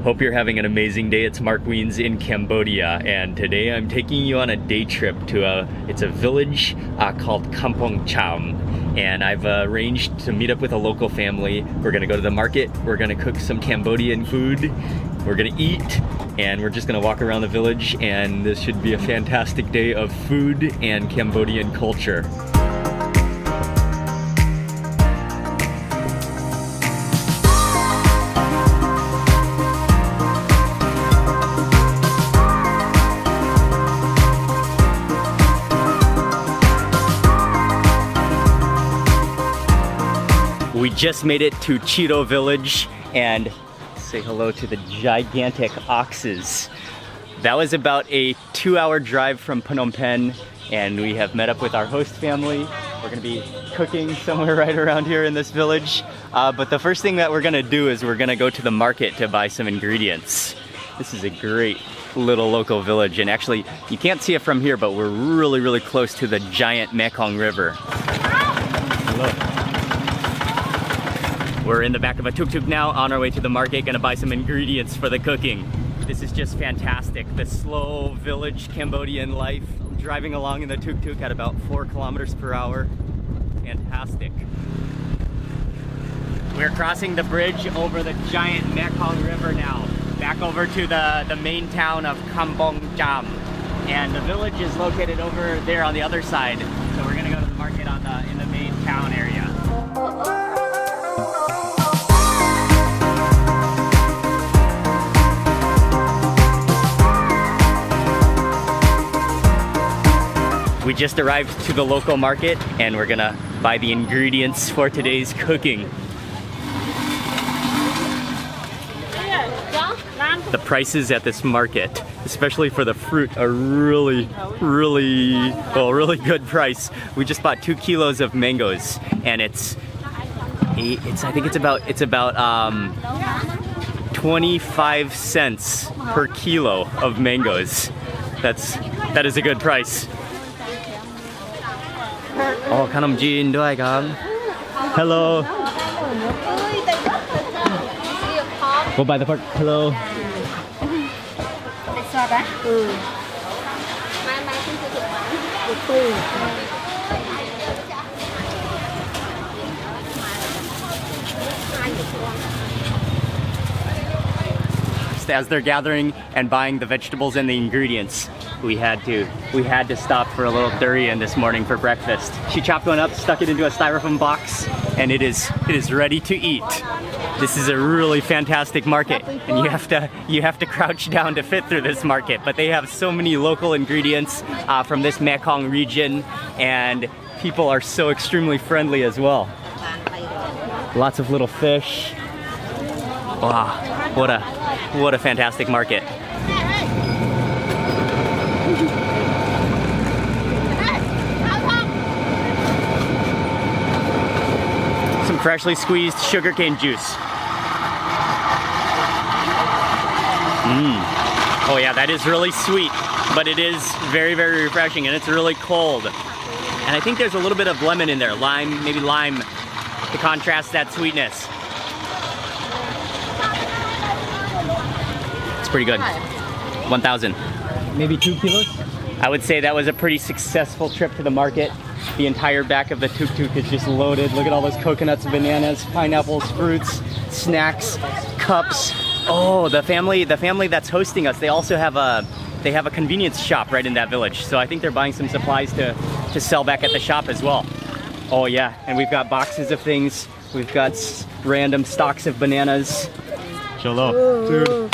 Hope you're having an amazing day. It's Mark Wiens in Cambodia, and today I'm taking you on a day trip to it's a village called Kampong Cham, and I've arranged to meet up with a local family. We're gonna go to the market, we're gonna cook some Cambodian food, we're gonna eat, and we're just gonna walk around the village, and this should be a fantastic day of food and Cambodian culture. We just made it to Chito village, and say hello to the gigantic oxes. That was about a 2-hour drive from Phnom Penh, and we have met up with our host family. We're gonna be cooking somewhere right around here in this village. But the first thing that we're gonna do is we're gonna go to the market to buy some ingredients. This is a great little local village, and actually you can't see it from here, but we're really close to the giant Mekong River. Hello. We're in the back of a tuk-tuk now, on our way to the market, gonna buy some ingredients for the cooking. This is just fantastic. The slow village Cambodian life. Driving along in the tuk-tuk at about 4 kilometers per hour. Fantastic. We're crossing the bridge over the giant Mekong River now, back over to the main town of Kampong Cham. And the village is located over there on the other side. So we're gonna go to the market in the main town area. We just arrived to the local market, and we're gonna buy the ingredients for today's cooking. The prices at this market, especially for the fruit, are really good price. We just bought 2 kilos of mangoes, and I think it's about 25 cents per kilo of mangoes. That is a good price. Oh, khanom jeanด้วยครับ Hello. Go buy the pork. Hello. As they're gathering and buying the vegetables and the ingredients, we had to stop for a little durian this morning for breakfast. She chopped one up, stuck it into a styrofoam box, and it is ready to eat. This is a really fantastic market, and you have to crouch down to fit through this market. But they have so many local ingredients from this Mekong region, and people are so extremely friendly as well. Lots of little fish. Wow, what a fantastic market. Some freshly squeezed sugarcane juice. Oh yeah, that is really sweet, but it is very refreshing, and it's really cold. And I think there's a little bit of lemon in there, maybe lime, to contrast that sweetness. It's pretty good. 1,000. Maybe 2 kilos? I would say that was a pretty successful trip to the market. The entire back of the tuk-tuk is just loaded. Look at all those coconuts, bananas, pineapples, fruits, snacks, cups. Oh, the family that's hosting us, they also have a convenience shop right in that village. So I think they're buying some supplies to sell back at the shop as well. Oh yeah, and we've got boxes of things. We've got random stocks of bananas. Cholo. Dude,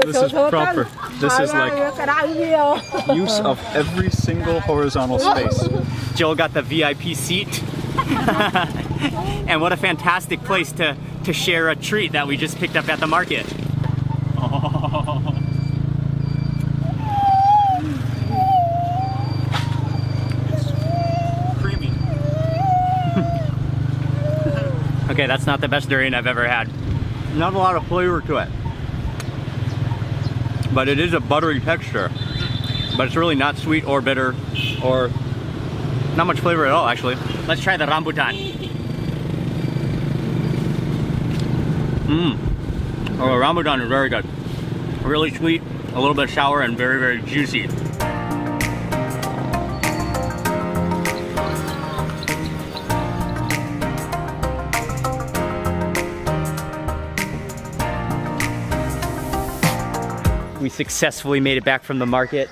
this is proper. This is like use of every single horizontal space. Joel got the VIP seat. And what a fantastic place to share a treat that we just picked up at the market. Oh. Creamy. Okay, that's not the best durian I've ever had. Not a lot of flavor to it, but it is a buttery texture. But it's really not sweet or bitter, or not much flavor at all, actually. Let's try the rambutan. Oh, the rambutan is very good. Really sweet, a little bit sour, and very, very juicy. We successfully made it back from the market.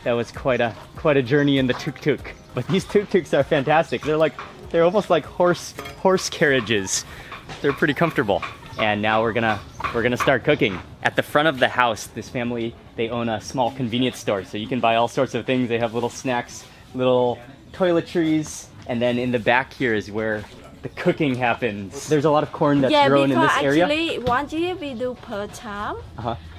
That was quite a journey in the tuk-tuk. But these tuk-tuks are fantastic. They're almost like horse carriages. They're pretty comfortable. And now we're gonna start cooking. At the front of the house, this family, they own a small convenience store, so you can buy all sorts of things. They have little snacks, little toiletries, and then in the back here is where the cooking happens. There's a lot of corn that's grown in this area. Actually, 1 year we do per Cham,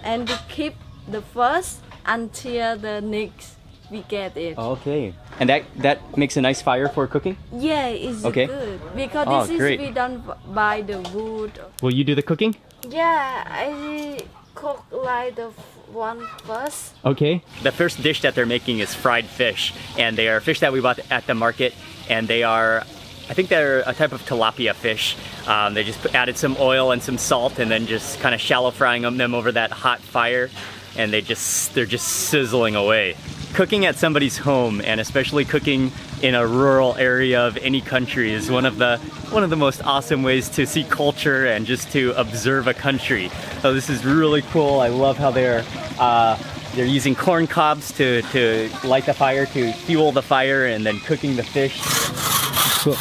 and we keep the first until the next we get it. Okay, and that makes a nice fire for cooking? Yeah, it's okay. Good because this great. is we done by the wood. Will you do the cooking? Yeah, I cook like the one first. Okay. The first dish that they're making is fried fish, and they are fish that we bought at the market, and they are, I think they're a type of tilapia fish. They just added some oil and some salt, and then just kind of shallow frying them over that hot fire, and they're just sizzling away. Cooking at somebody's home, and especially cooking in a rural area of any country, is one of the most awesome ways to see culture and just to observe a country. So this is really cool. I love how they're using corn cobs to light the fire, to fuel the fire, and then cooking the fish. Cool.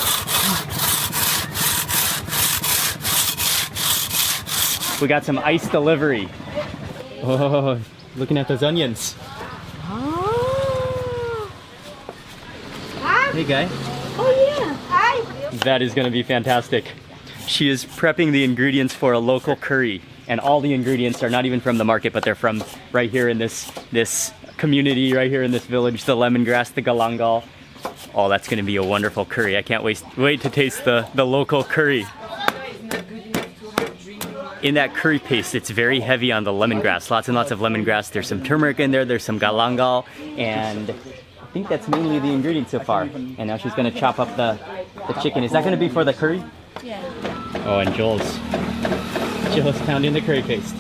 We got some ice delivery. Oh, looking at those onions. Hey guy. Oh yeah. Hi. That is going to be fantastic. She is prepping the ingredients for a local curry, and all the ingredients are not even from the market, but they're from right here in this community, right here in this village. The lemongrass, the galangal. Oh, that's going to be a wonderful curry. I can't wait to taste the local curry. In that curry paste, it's very heavy on the lemongrass. Lots and lots of lemongrass. There's some turmeric in there. There's some galangal, and I think that's mainly the ingredients so far. And now she's going to chop up the chicken. Is that going to be for the curry? Yeah. Oh, and Joel's pounding the curry paste.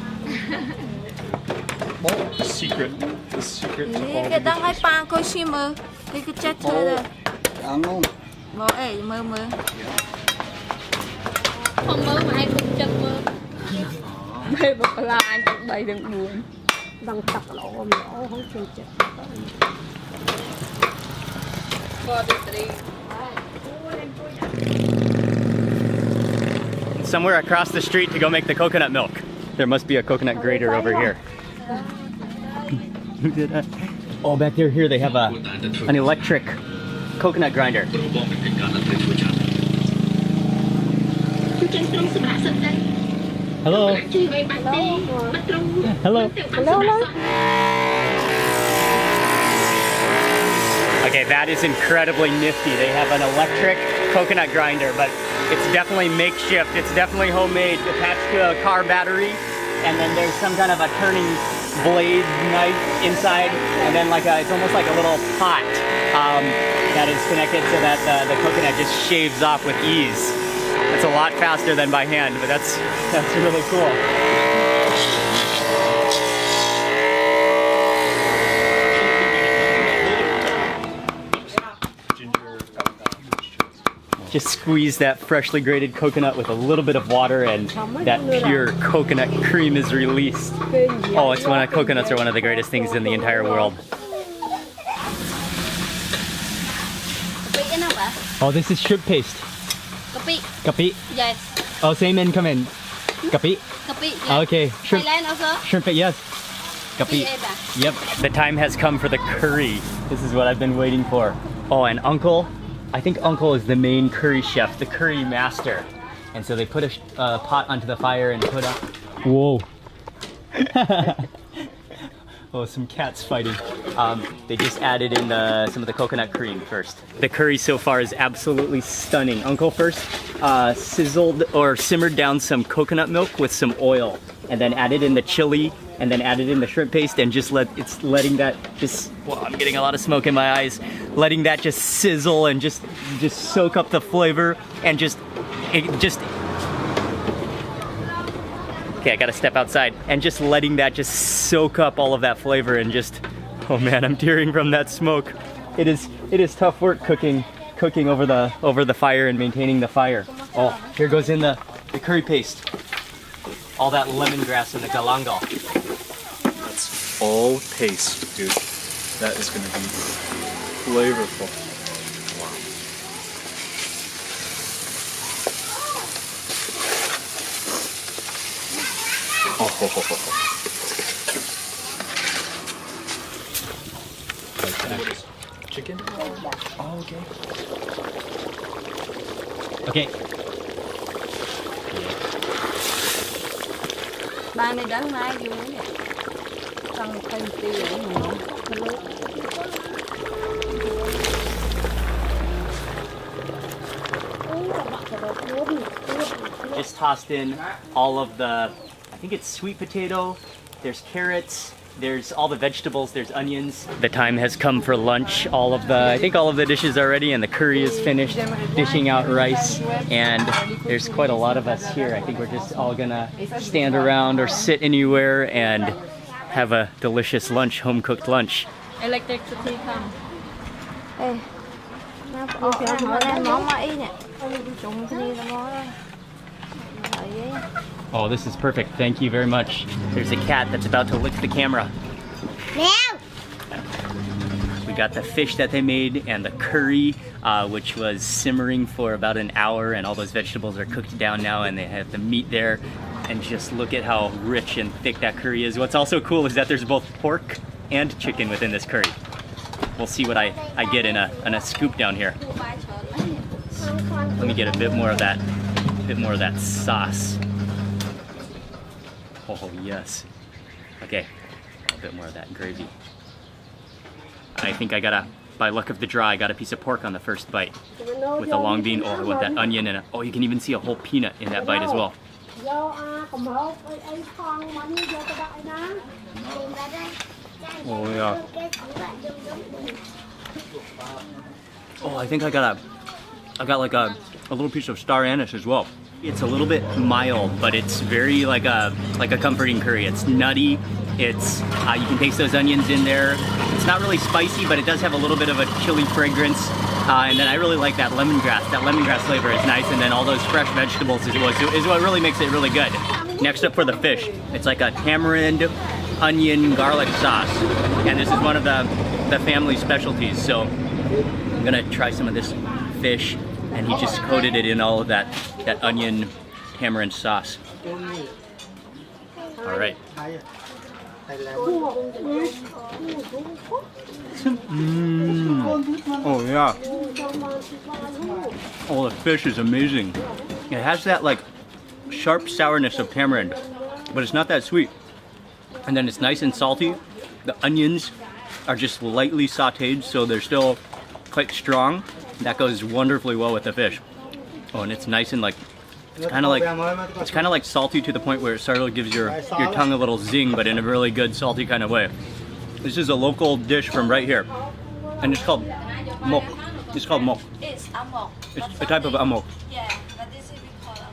The secret to all Cái the đang hai pa coi xem mơ, cái chết chơi rồi. Ăn không? Mơ ấy mơ. Không mơ mà ai cũng chân mơ. Mê bật là anh cũng đầy đừng buồn. Đang tập lỗ không chơi chết. Somewhere across the street to go make the coconut milk. There must be a coconut grater over here. Oh, back there, here they have an electric coconut grinder. Hello. Hello. Okay, that is incredibly nifty. They have an electric coconut grinder, but it's definitely makeshift. It's definitely homemade, attached to a car battery, and then there's some kind of a turning blade knife inside, and then it's almost like a little pot that is connected so that the coconut just shaves off with ease. That's a lot faster than by hand, but that's really cool. Just squeeze that freshly grated coconut with a little bit of water, and that pure coconut cream is released. Oh, coconuts are one of the greatest things in the entire world. Oh, this is shrimp paste. Kapi. Kapi? Yes. Oh, same in comment. Kapi? Kapi. Yes. Okay. Shrimp. Thailand also. Shrimp, yes. Kapi. Yep. The time has come for the curry. This is what I've been waiting for. Oh, and Uncle. I think Uncle is the main curry chef, the curry master. And so they put a pot onto the fire and put up... Whoa. Oh, some cats fighting. They just added in some of the coconut cream first. The curry so far is absolutely stunning. Uncle first sizzled or simmered down some coconut milk with some oil, and then added in the chili, and then added in the shrimp paste, and letting that just, well, I'm getting a lot of smoke in my eyes, letting that just sizzle and just soak up the flavor, and just Okay, I gotta step outside. And just letting that just soak up all of that flavor and just, oh man, I'm tearing from that smoke. It is tough work cooking over the fire and maintaining the fire. Oh, here goes in the curry paste. All that lemongrass and the galangal. That's all taste, dude. That is gonna be flavorful. Wow. Oh. Chicken? Oh, okay. Okay. Ba này đánh mai vui nè. Trong thân tiêu Just tossed in all of the, I think it's sweet potato, there's carrots, there's all the vegetables, there's onions. The time has come for lunch. I think all of the dishes are ready and the curry is finished. Dishing out rice, and there's quite a lot of us here. I think we're just all gonna stand around or sit anywhere and have a delicious lunch, home-cooked lunch. Electricity come. Ê, nó đang món Mỹ nè. Trùng cái đi là món đó. Oh, this is perfect. Thank you very much. There's a cat that's about to lick the camera. Meow. We got the fish that they made and the curry, which was simmering for about an hour, and all those vegetables are cooked down now, and they have the meat there. And just look at how rich and thick that curry is. What's also cool is that there's both pork and chicken within this curry. We'll see what I get in a scoop down here. Let me get a bit more of that sauce. Oh yes. Okay, a bit more of that gravy. I think by luck of the draw, I got a piece of pork on the first bite with a long bean. Oh, with that onion and you can even see a whole peanut in that bite as well. Oh yeah. Oh, I think I got like a little piece of star anise as well. It's a little bit mild, but it's very like a comforting curry. It's nutty. It's you can taste those onions in there. It's not really spicy, but it does have a little bit of a chili fragrance. And then I really like that lemongrass. That lemongrass flavor is nice, and then all those fresh vegetables is what really makes it really good. Next up for the fish, it's like a tamarind, onion, garlic sauce, and this is one of the family specialties. So I'm gonna try some of this fish, and he just coated it in all of that onion tamarind sauce. All right. Oh yeah. Oh, the fish is amazing. It has that like sharp sourness of tamarind, but it's not that sweet. And then it's nice and salty. The onions are just lightly sauteed, so they're still quite strong. That goes wonderfully well with the fish. Oh, and it's nice and like, it's kind of like salty to the point where it sort of gives your tongue a little zing, but in a really good salty kind of way. This is a local dish from right here, and it's called mok. It's called mok. It's amok. It's a type of amok. Yeah, but this is we call amok.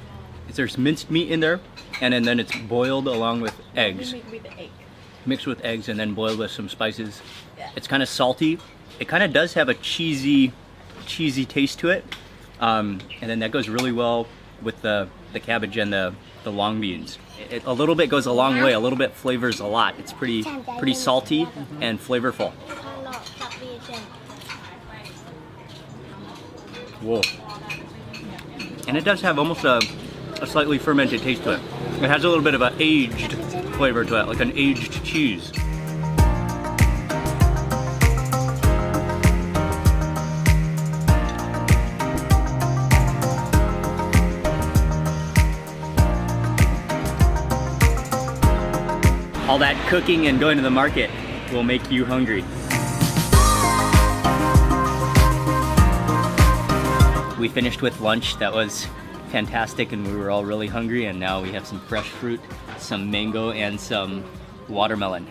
There's minced meat in there, and then it's boiled along with eggs. Mixed with eggs and then boiled with some spices. Yeah. It's kind of salty. It kind of does have a cheesy taste to it, and then that goes really well with the cabbage and the long beans. A little bit goes a long way. A little bit flavors a lot. It's pretty salty and flavorful. Whoa. And it does have almost a slightly fermented taste to it. It has a little bit of an aged flavor to it, like an aged cheese. All that cooking and going to the market will make you hungry. We finished with lunch. That was fantastic, and we were all really hungry, and now we have some fresh fruit, some mango, and some watermelon.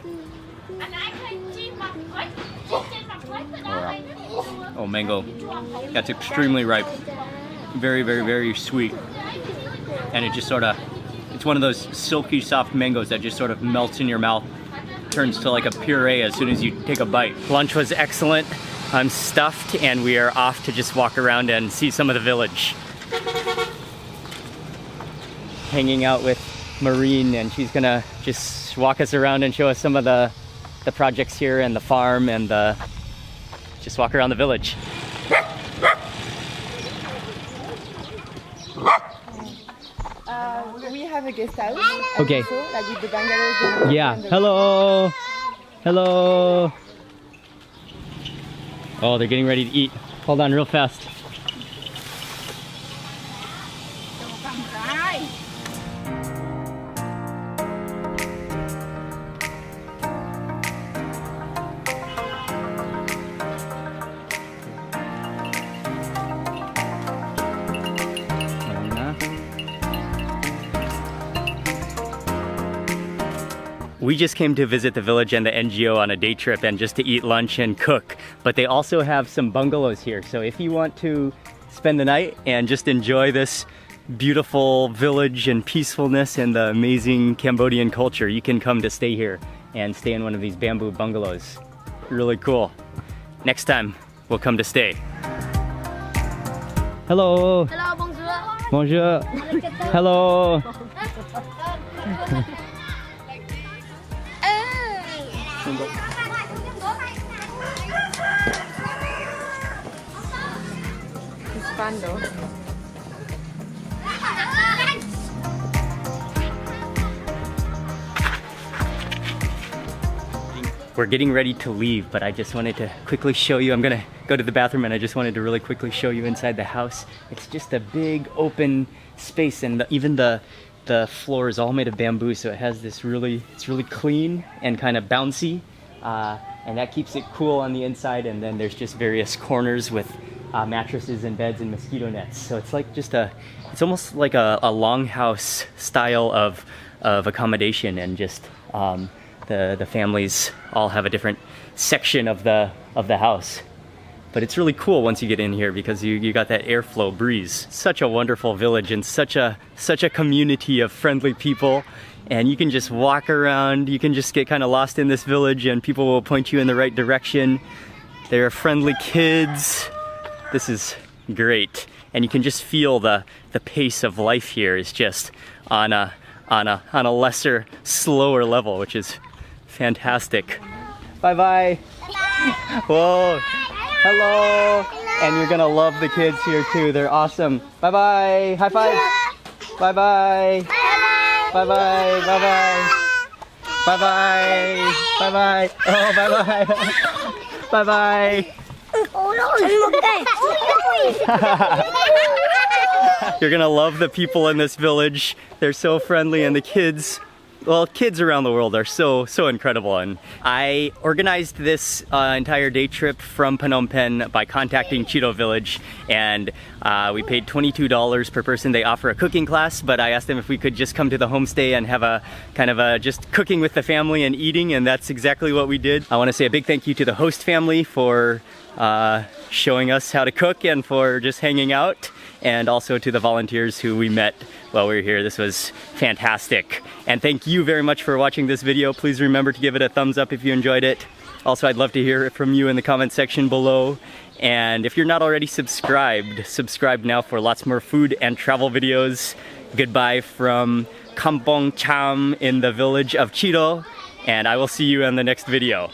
Oh, mango. That's extremely ripe. Very, very, very sweet. And it just sort of It's one of those silky soft mangoes that just sort of melts in your mouth, turns to like a puree as soon as you take a bite. Lunch was excellent. I'm stuffed and we are off to just walk around and see some of the village. Hanging out with Maureen, and she's gonna just walk us around and show us some of the projects here and the farm and just walk around the village. We have a guest house. Okay. Like with the bungalows. Yeah. Hello. Hello. Oh, they're getting ready to eat. Hold on real fast. We just came to visit the village and the NGO on a day trip and just to eat lunch and cook. But they also have some bungalows here. So if you want to spend the night and just enjoy this beautiful village and peacefulness and the amazing Cambodian culture, you can come to stay here and stay in one of these bamboo bungalows. Really cool. Next time, we'll come to stay. Hello. Hello, bonjour. Bonjour. Hello. It's fun though. We're getting ready to leave, but I just wanted to quickly show you. I'm gonna go to the bathroom and I just wanted to really quickly show you inside the house. It's just a big open space, and even the floor is all made of bamboo, so it has this it's really clean and kind of bouncy, and that keeps it cool on the inside. And then there's just various corners with mattresses and beds and mosquito nets. So it's like just it's almost like a longhouse style of accommodation, and just the families all have a different section of the house. But it's really cool once you get in here because you got that airflow breeze. Such a wonderful village and such a community of friendly people. And you can just walk around, you can just get kind of lost in this village and people will point you in the right direction. There are friendly kids. This is great. And you can just feel the pace of life here is just on a lesser, slower level, which is fantastic. Bye-bye. Whoa. Hello. And you're gonna love the kids here too. They're awesome. Bye-bye. High five. Bye-bye. Bye-bye. Bye-bye. Bye-bye. Bye-bye. Oh, bye-bye. Bye-bye. You're gonna love the people in this village. They're so friendly, and the kids, well, kids around the world are so incredible. And I organized this entire day trip from Phnom Penh by contacting Cheeto Village, and we paid $22 per person. They offer a cooking class, but I asked them if we could just come to the homestay and have a kind of just cooking with the family and eating, and that's exactly what we did. I want to say a big thank you to the host family for showing us how to cook and for just hanging out, and also to the volunteers who we met while we were here. This was fantastic. And thank you very much for watching this video. Please remember to give it a thumbs up if you enjoyed it. Also, I'd love to hear from you in the comment section below. And if you're not already subscribed, subscribe now for lots more food and travel videos. Goodbye from Kampong Cham in the village of Cheeto, and I will see you in the next video.